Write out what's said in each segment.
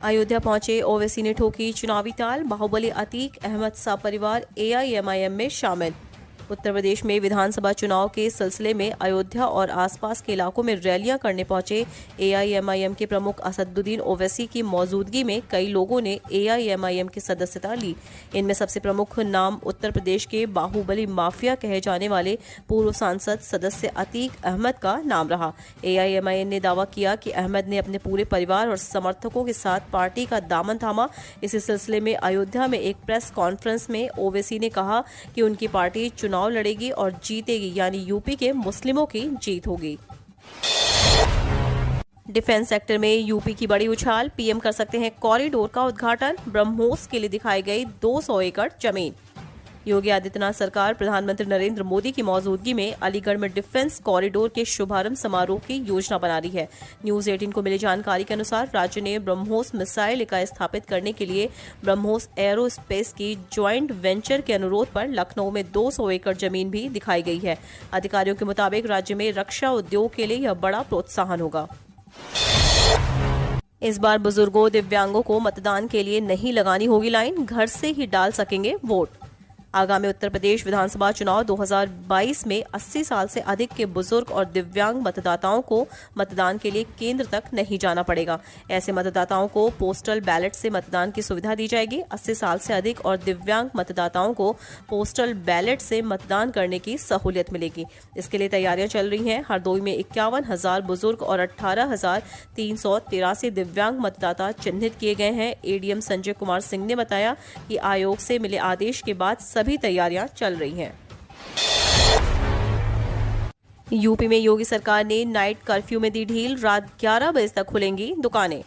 अयोध्या पहुंचे ओवैसी ने ठोकी चुनावी ताल। बाहुबली अतीक अहमद सा परिवार एआईएमआईएम में शामिल। उत्तर प्रदेश में विधानसभा चुनाव के सिलसिले में अयोध्या और आसपास के इलाकों में रैलियां करने पहुंचे एआईएमआईएम के प्रमुख असदुद्दीन ओवैसी की मौजूदगी में कई लोगों ने एआईएमआईएम की सदस्यता ली। इनमें सबसे प्रमुख नाम उत्तर प्रदेश के बाहुबली माफिया कहे जाने वाले पूर्व सांसद सदस्य अतीक अहमद का नाम रहा। एआईएमआईएम ने दावा किया कि अहमद ने अपने पूरे परिवार और समर्थकों के साथ पार्टी का दामन थामा। इसी सिलसिले में अयोध्या में एक प्रेस कॉन्फ्रेंस में ओवैसी ने कहा कि उनकी पार्टी चुनाव लड़ेगी और जीतेगी, यानी यूपी के मुस्लिमों की जीत होगी। डिफेंस सेक्टर में यूपी की बड़ी उछाल। पीएम कर सकते हैं कॉरिडोर का उद्घाटन। ब्रह्मोस के लिए दिखाई गई 200 एकड़ जमीन। योगी आदित्यनाथ सरकार प्रधानमंत्री नरेंद्र मोदी की मौजूदगी में अलीगढ़ में डिफेंस कॉरिडोर के शुभारंभ समारोह की योजना बना रही है। न्यूज 18 को मिली जानकारी के अनुसार राज्य ने ब्रह्मोस मिसाइल इकाई स्थापित करने के लिए ब्रह्मोस एरोस्पेस की ज्वाइंट वेंचर के अनुरोध पर लखनऊ में 200 एकड़ जमीन भी दिखाई गई है। अधिकारियों के मुताबिक राज्य में रक्षा उद्योग के लिए यह बड़ा प्रोत्साहन होगा। इस बार बुजुर्गों दिव्यांगों को मतदान के लिए नहीं लगानी होगी लाइन, घर से ही डाल सकेंगे वोट। आगामी उत्तर प्रदेश विधानसभा चुनाव 2022 में 80 साल से अधिक के बुजुर्ग और दिव्यांग मतदाताओं को मतदान के लिए केंद्र तक नहीं जाना पड़ेगा। ऐसे मतदाताओं को पोस्टल बैलेट से मतदान की सुविधा दी जाएगी। 80 साल से अधिक और दिव्यांग मतदाताओं को पोस्टल बैलेट से मतदान करने की सहूलियत मिलेगी। इसके लिए तैयारियां चल रही हैं। हरदोई में 51,000 बुजुर्ग और 18,383 दिव्यांग मतदाता चिन्हित किए गए हैं। एडीएम संजय कुमार सिंह ने बताया कि आयोग से मिले आदेश के बाद सभी तैयारियां चल रही हैं। यूपी में योगी सरकार ने नाइट कर्फ्यू में दी ढील। रात 11 बजे तक खुलेंगी दुकानें।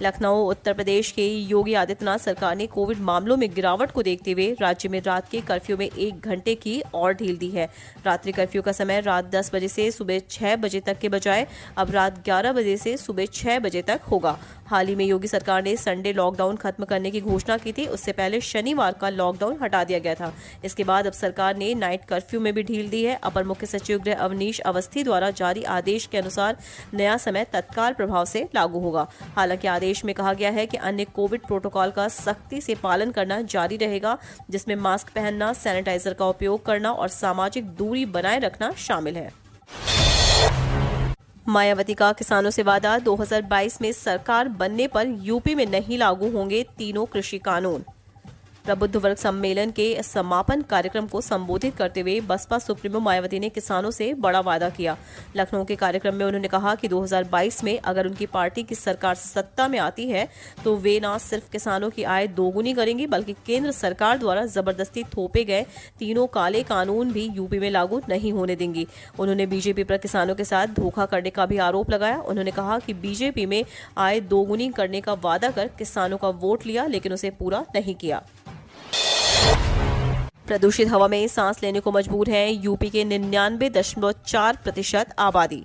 लखनऊ उत्तर प्रदेश के योगी आदित्यनाथ सरकार ने कोविड मामलों में गिरावट को देखते हुए राज्य में रात के कर्फ्यू में 1 घंटे की और ढील दी है। रात्रि कर्फ्यू का समय रात 10 बजे से सुबह 6 बजे तक के बजाय अब रात 11 बजे से सुबह 6 बजे तक होगा। हाल ही में योगी सरकार ने संडे लॉकडाउन खत्म करने की घोषणा की थी। उससे पहले शनिवार का लॉकडाउन हटा दिया गया था। इसके बाद अब सरकार ने नाइट कर्फ्यू में भी ढील दी है। अपर मुख्य सचिव गृह अवनीश अवस्थी द्वारा जारी आदेश के अनुसार नया समय तत्काल प्रभाव से लागू होगा। हालांकि आदेश में कहा गया है कि अन्य कोविड प्रोटोकॉल का सख्ती से पालन करना जारी रहेगा, जिसमें मास्क पहनना, सैनिटाइजर का उपयोग करना और सामाजिक दूरी बनाए रखना शामिल है। मायावती का किसानों से वादा। 2022 में सरकार बनने पर यूपी में नहीं लागू होंगे तीनों कृषि कानून। प्रबुद्ध वर्ग सम्मेलन के समापन कार्यक्रम को संबोधित करते हुए बसपा सुप्रीमो मायावती ने किसानों से बड़ा वादा किया। लखनऊ के कार्यक्रम में उन्होंने कहा कि 2022 में अगर उनकी पार्टी की सरकार सत्ता में आती है तो वे न सिर्फ किसानों की आय दोगुनी करेंगी, बल्कि केंद्र सरकार द्वारा जबरदस्ती थोपे गए तीनों काले कानून भी यूपी में लागू नहीं होने देंगी। उन्होंने बीजेपी पर किसानों के साथ धोखा करने का भी आरोप लगाया। उन्होंने कहा कि बीजेपी में आय दोगुनी करने का वादा कर किसानों का वोट लिया, लेकिन उसे पूरा नहीं किया। प्रदूषित हवा में सांस लेने को मजबूर है यूपी के 99.4% आबादी।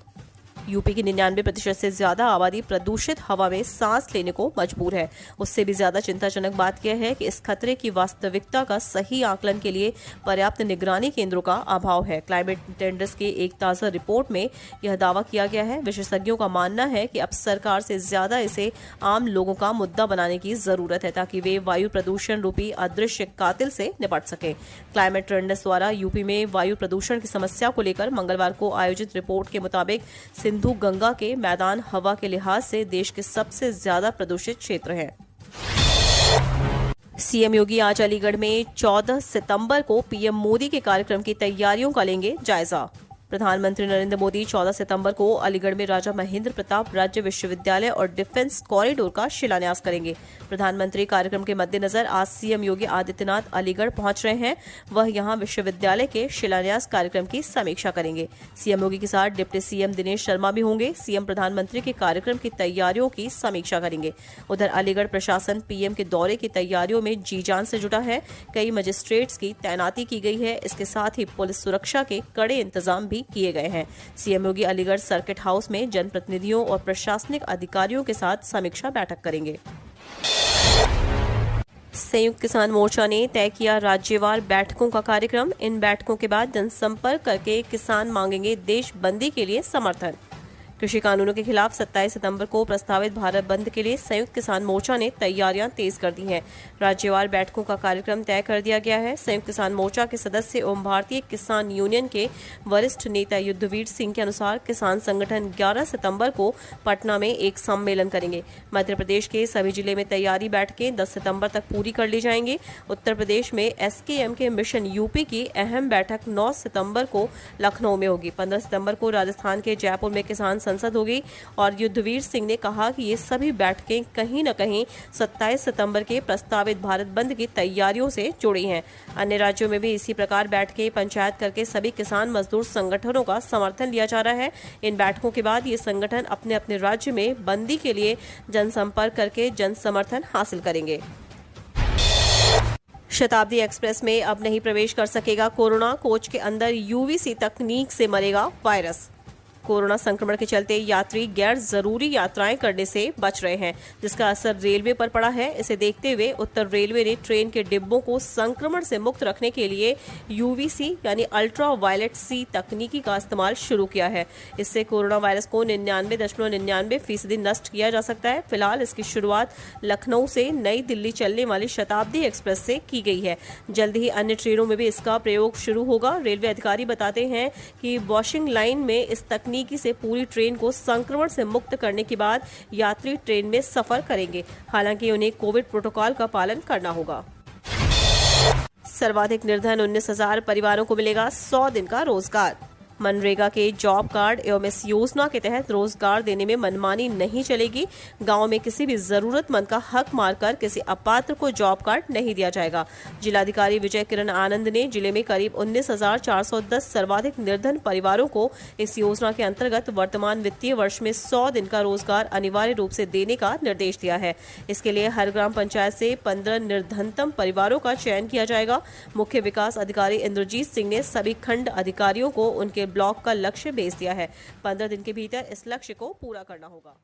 यूपी की 99% से ज्यादा आबादी प्रदूषित हवा में सांस लेने को मजबूर है। उससे भी ज्यादा चिंताजनक बात यह है कि इस खतरे की वास्तविकता का सही आकलन के लिए पर्याप्त निगरानी केंद्रों का अभाव है। क्लाइमेट टेंडर्स की एक ताज़ा रिपोर्ट में यह दावा किया गया है। विशेषज्ञों का मानना है कि अब सरकार से ज्यादा इसे आम लोगों का मुद्दा बनाने की जरूरत है, ताकि वे वायु प्रदूषण रूपी अदृश्य कातिल से निपट सके। क्लाइमेट टेंडर्स द्वारा यूपी में वायु प्रदूषण की समस्या को लेकर मंगलवार को आयोजित रिपोर्ट के मुताबिक सिंधु गंगा के मैदान हवा के लिहाज से देश के सबसे ज्यादा प्रदूषित क्षेत्र हैं। सीएम योगी आज अलीगढ़ में 14 सितंबर को पीएम मोदी के कार्यक्रम की तैयारियों का लेंगे जायजा। प्रधानमंत्री नरेंद्र मोदी 14 सितंबर को अलीगढ़ में राजा महेंद्र प्रताप राज्य विश्वविद्यालय और डिफेंस कॉरिडोर का शिलान्यास करेंगे। प्रधानमंत्री कार्यक्रम के मद्देनजर आज सीएम योगी आदित्यनाथ अलीगढ़ पहुंच रहे हैं। वह यहां विश्वविद्यालय के शिलान्यास कार्यक्रम की समीक्षा करेंगे। सीएम योगी के साथ डिप्टी सीएम दिनेश शर्मा भी होंगे। सीएम प्रधानमंत्री के कार्यक्रम की तैयारियों की समीक्षा करेंगे। उधर अलीगढ़ प्रशासन पीएम के दौरे की तैयारियों में जी जान से जुटा है। कई मजिस्ट्रेट्स की तैनाती की गई है। इसके साथ ही पुलिस सुरक्षा के कड़े इंतजाम भी किए गए हैं। सीएम योगी अलीगढ़ सर्किट हाउस में जनप्रतिनिधियों और प्रशासनिक अधिकारियों के साथ समीक्षा बैठक करेंगे। संयुक्त किसान मोर्चा ने तय किया राज्यवार बैठकों का कार्यक्रम। इन बैठकों के बाद जनसंपर्क करके किसान मांगेंगे देशबंदी के लिए समर्थन। कृषि कानूनों के खिलाफ 27 सितंबर को प्रस्तावित भारत बंद के लिए संयुक्त किसान मोर्चा ने तैयारियां तेज कर दी हैं। राज्यवार बैठकों का कार्यक्रम तय कर दिया गया है। संयुक्त किसान मोर्चा के सदस्य एवं भारतीय किसान यूनियन के वरिष्ठ नेता युद्धवीर सिंह के अनुसार किसान संगठन 11 सितंबर को पटना में एक सम्मेलन करेंगे। मध्य प्रदेश के सभी जिले में तैयारी बैठकें 10 सितंबर तक पूरी कर ली जाएंगी। उत्तर प्रदेश में एसकेएम के मिशन यूपी की अहम बैठक 9 सितंबर को लखनऊ में होगी। 15 सितंबर को राजस्थान के जयपुर में किसान संसद होगी और युद्धवीर सिंह ने कहा कि ये सभी बैठकें कहीं न कहीं 27 सितंबर के प्रस्तावित भारत बंद की तैयारियों से जुड़ी हैं। अन्य राज्यों में भी इसी प्रकार बैठकें पंचायत करके सभी किसान मजदूर संगठनों का समर्थन लिया जा रहा है। इन बैठकों के बाद ये संगठन अपने अपने राज्य में बंदी के लिए जनसंपर्क करके जन समर्थन हासिल करेंगे। शताब्दी एक्सप्रेस में अब नहीं प्रवेश कर सकेगा कोरोना। कोच के अंदर यूवीसी तकनीक से मरेगा वायरस। कोरोना संक्रमण के चलते यात्री गैर जरूरी यात्राएं करने से बच रहे हैं, जिसका असर रेलवे पर पड़ा है। इसे देखते हुए उत्तर रेलवे ने ट्रेन के डिब्बों को संक्रमण से मुक्त रखने के लिए यूवीसी यानी अल्ट्रा वायलेट सी तकनीकी का इस्तेमाल शुरू किया है। इससे कोरोना वायरस को 99.99% नष्ट किया जा सकता है। फिलहाल इसकी शुरुआत लखनऊ से नई दिल्ली चलने वाली शताब्दी एक्सप्रेस से की गई है। जल्द ही अन्य ट्रेनों में भी इसका प्रयोग शुरू होगा। रेलवे अधिकारी बताते हैं कि वॉशिंग लाइन में इस तकनीकी से पूरी ट्रेन को संक्रमण से मुक्त करने के बाद यात्री ट्रेन में सफर करेंगे। हालांकि उन्हें कोविड प्रोटोकॉल का पालन करना होगा। सर्वाधिक निर्धन 19,000 परिवारों को मिलेगा 100 दिन का रोजगार। मनरेगा के जॉब कार्ड एवं इस योजना के तहत रोजगार देने में मनमानी नहीं चलेगी। गांव में किसी भी जरूरतमंद का हक मारकर किसी अपात्र को जॉब कार्ड नहीं दिया जाएगा। जिलाधिकारी विजय किरण आनंद ने जिले में करीब 19,410 सर्वाधिक निर्धन परिवारों को इस योजना के अंतर्गत वर्तमान वित्तीय वर्ष में 100 दिन का रोजगार अनिवार्य रूप से देने का निर्देश दिया है। इसके लिए हर ग्राम पंचायत से 15 निर्धनतम परिवारों का चयन किया जाएगा। मुख्य विकास अधिकारी इंद्रजीत सिंह ने सभी खंड अधिकारियों को उनके ब्लॉक का लक्ष्य भेज दिया है। 15 दिन के भीतर इस लक्ष्य को पूरा करना होगा।